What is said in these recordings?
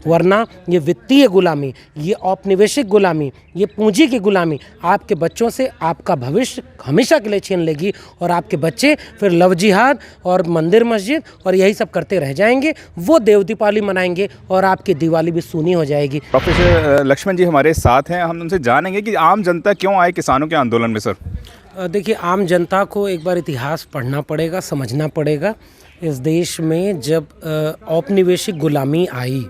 वरना ये वित्तीय गुलामी, ये औपनिवेशिक गुलामी, ये पूंजी की गुलामी आपके बच्चों से आपका भविष्य हमेशा के लिए छीन लेगी और आपके बच्चे फिर लव जिहाद और मंदिर मस्जिद और यही सब करते रह जाएंगे। वो देव दीपावली मनाएंगे और आपकी दिवाली भी सूनी हो जाएगी। प्रोफेसर लक्ष्मण जी हमारे साथ हैं, हम उनसे जानेंगे कि आम जनता क्यों आए किसानों के आंदोलन में। सर देखिए, आम जनता को एक बार इतिहास पढ़ना पड़ेगा, समझना पड़ेगा। इस देश में जब औपनिवेशिक गुलामी आई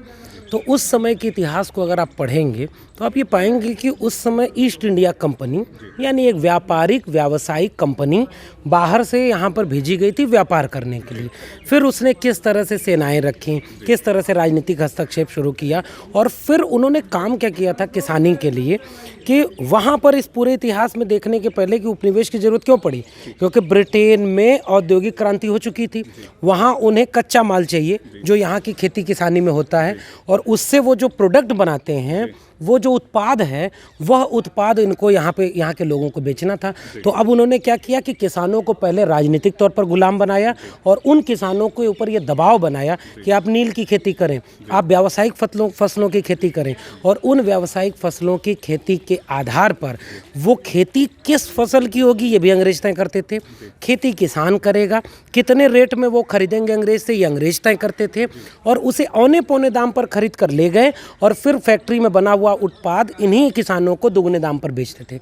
तो उस समय के इतिहास को अगर आप पढ़ेंगे तो आप ये पाएंगे कि उस समय ईस्ट इंडिया कंपनी यानी एक व्यावसायिक कंपनी बाहर से यहाँ पर भेजी गई थी व्यापार करने के लिए। फिर उसने किस तरह से सेनाएं रखी, किस तरह से राजनीतिक हस्तक्षेप शुरू किया और फिर उन्होंने काम क्या किया था किसानी के लिए कि वहाँ पर इस पूरे इतिहास में देखने के पहले कि उपनिवेश की ज़रूरत क्यों पड़ी, क्योंकि ब्रिटेन में औद्योगिक क्रांति हो चुकी थी। वहाँ उन्हें कच्चा माल चाहिए जो यहाँ की खेती किसानी में होता है और उससे वो जो प्रोडक्ट बनाते हैं, वो जो उत्पाद है, वह उत्पाद इनको यहाँ के लोगों को बेचना था। तो अब उन्होंने क्या किया कि किसानों को पहले राजनीतिक तौर पर गुलाम बनाया और उन किसानों के ऊपर ये दबाव बनाया कि आप नील की खेती करें, आप व्यावसायिक फसलों की खेती करें और उन व्यावसायिक फसलों की खेती के आधार पर वो खेती किस फसल की होगी ये भी अंग्रेज तय करते थे। खेती किसान करेगा, कितने रेट में वो खरीदेंगे अंग्रेज से, ये अंग्रेज तय करते थे और उसे औने पौने दाम पर खरीद कर ले गए और फिर फैक्ट्री में बना हुआ उत्पाद इन्हीं किसानों को दुगने दाम पर बेचते थे।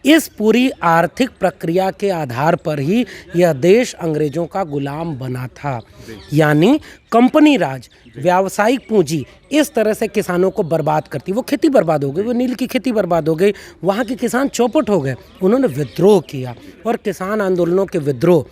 इस पूरी आर्थिक प्रक्रिया के आधार पर ही यह देश अंग्रेजों का गुलाम बना था। यानी कंपनी राज, व्यावसायिक पूंजी इस तरह से किसानों को बर्बाद करती। वो खेती बर्बाद हो गई, वो नील की खेती बर्बाद हो गई, वहाँ के किसान चौपट हो गए। उन्होंने विद्रोह किया और किसान आंदोलनों के विद्रोह,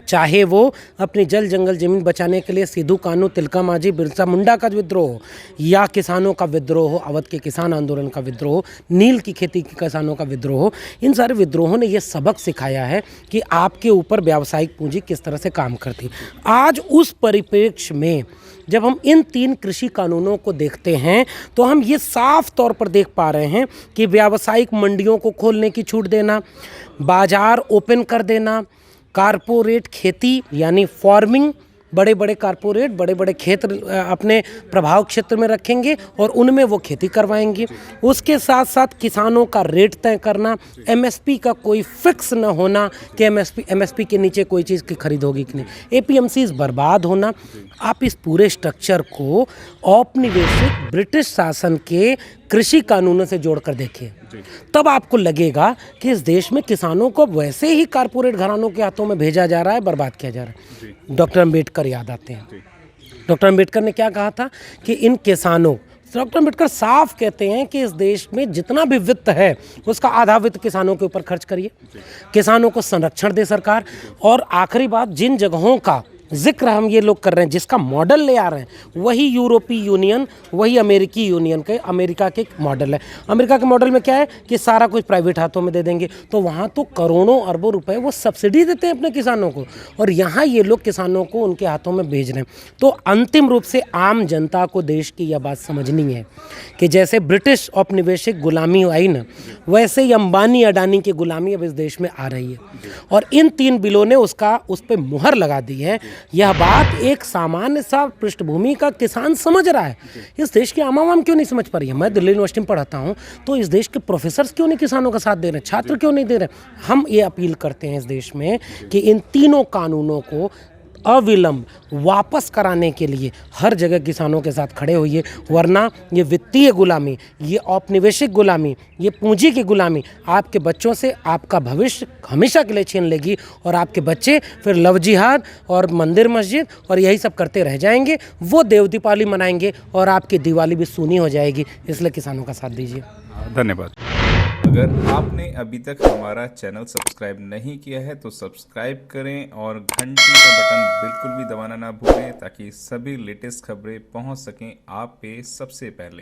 चाहे वो अपनी जल जंगल ज़मीन बचाने के लिए सिद्धू कान्हू, तिलका मांझी, बिरसा मुंडा का विद्रोह हो या किसानों का विद्रोह हो, अवध के किसान आंदोलन का विद्रोह हो, नील की खेती के किसानों का विद्रोह हो, इन सारे विद्रोहों ने ये सबक सिखाया है कि आपके ऊपर व्यावसायिक पूंजी किस तरह से काम करती। आज उस परिप्रेक्ष्य में जब हम इन 3 कृषि कानूनों को देखते हैं तो हम ये साफ तौर पर देख पा रहे हैं कि व्यावसायिक मंडियों को खोलने की छूट देना, बाजार ओपन कर देना, कारपोरेट खेती यानी फार्मिंग, बड़े बड़े कारपोरेट बड़े बड़े खेत अपने प्रभाव क्षेत्र में रखेंगे और उनमें वो खेती करवाएंगे। उसके साथ साथ किसानों का रेट तय करना, एमएसपी का कोई फिक्स न होना कि एमएसपी के नीचे कोई चीज़ की खरीद होगी कि नहीं, एपीएमसीज बर्बाद होना। आप इस पूरे स्ट्रक्चर को औपनिवेशिक ब्रिटिश शासन के कृषि कानूनों से जोड़कर देखिए, तब आपको लगेगा कि इस देश में किसानों को वैसे ही कारपोरेट घरानों के हाथों में भेजा जा रहा है, बर्बाद किया जा रहा है। डॉक्टर अम्बेडकर याद आते हैं। डॉक्टर अम्बेडकर ने क्या कहा था कि इन किसानों, डॉक्टर अम्बेडकर साफ कहते हैं कि इस देश में जितना भी वित्त है उसका आधा वित्त किसानों के ऊपर खर्च करिए, किसानों को संरक्षण दे सरकार। और आखिरी बात, जिन जगहों का जिक्र हम ये लोग कर रहे हैं, जिसका मॉडल ले आ रहे हैं, वही यूरोपीय यूनियन, वही अमेरिकी यूनियन के, अमेरिका के मॉडल है। अमेरिका के मॉडल में क्या है कि सारा कुछ प्राइवेट हाथों में दे देंगे, तो वहाँ तो करोड़ों अरबों रुपए वो सब्सिडी देते हैं अपने किसानों को और यहाँ ये लोग किसानों को उनके हाथों में भेज रहे हैं। तो अंतिम रूप से आम जनता को देश की यह बात समझनी है कि जैसे ब्रिटिश औपनिवेशिक गुलामी आई ना, वैसे ही अंबानी अडानी की गुलामी अब इस देश में आ रही है और इन 3 बिलों ने उस पर मुहर लगा दी है। यह बात एक सामान्य सा पृष्ठभूमि का किसान समझ रहा है, इस देश के आम क्यों नहीं समझ पा रही है। मैं दिल्ली यूनिवर्सिटी में पढ़ाता हूँ, तो इस देश के प्रोफेसर्स क्यों नहीं किसानों का साथ दे रहे हैं, छात्र क्यों नहीं दे रहे हैं। हम ये अपील करते हैं इस देश में कि इन तीनों कानूनों को अविलंब वापस कराने के लिए हर जगह किसानों के साथ खड़े होइए, वरना ये वित्तीय गुलामी, ये औपनिवेशिक गुलामी, ये पूंजी की गुलामी आपके बच्चों से आपका भविष्य हमेशा के लिए छीन लेगी और आपके बच्चे फिर लव जिहाद और मंदिर मस्जिद और यही सब करते रह जाएंगे। वो देव दीपावली मनाएंगे और आपकी दिवाली भी सूनी हो जाएगी। इसलिए किसानों का साथ दीजिए। धन्यवाद। अगर आपने अभी तक हमारा चैनल सब्सक्राइब नहीं किया है तो सब्सक्राइब करें और घंटी का बटन बिल्कुल भी दबाना ना भूलें ताकि सभी लेटेस्ट खबरें पहुंच सकें आप पे सबसे पहले।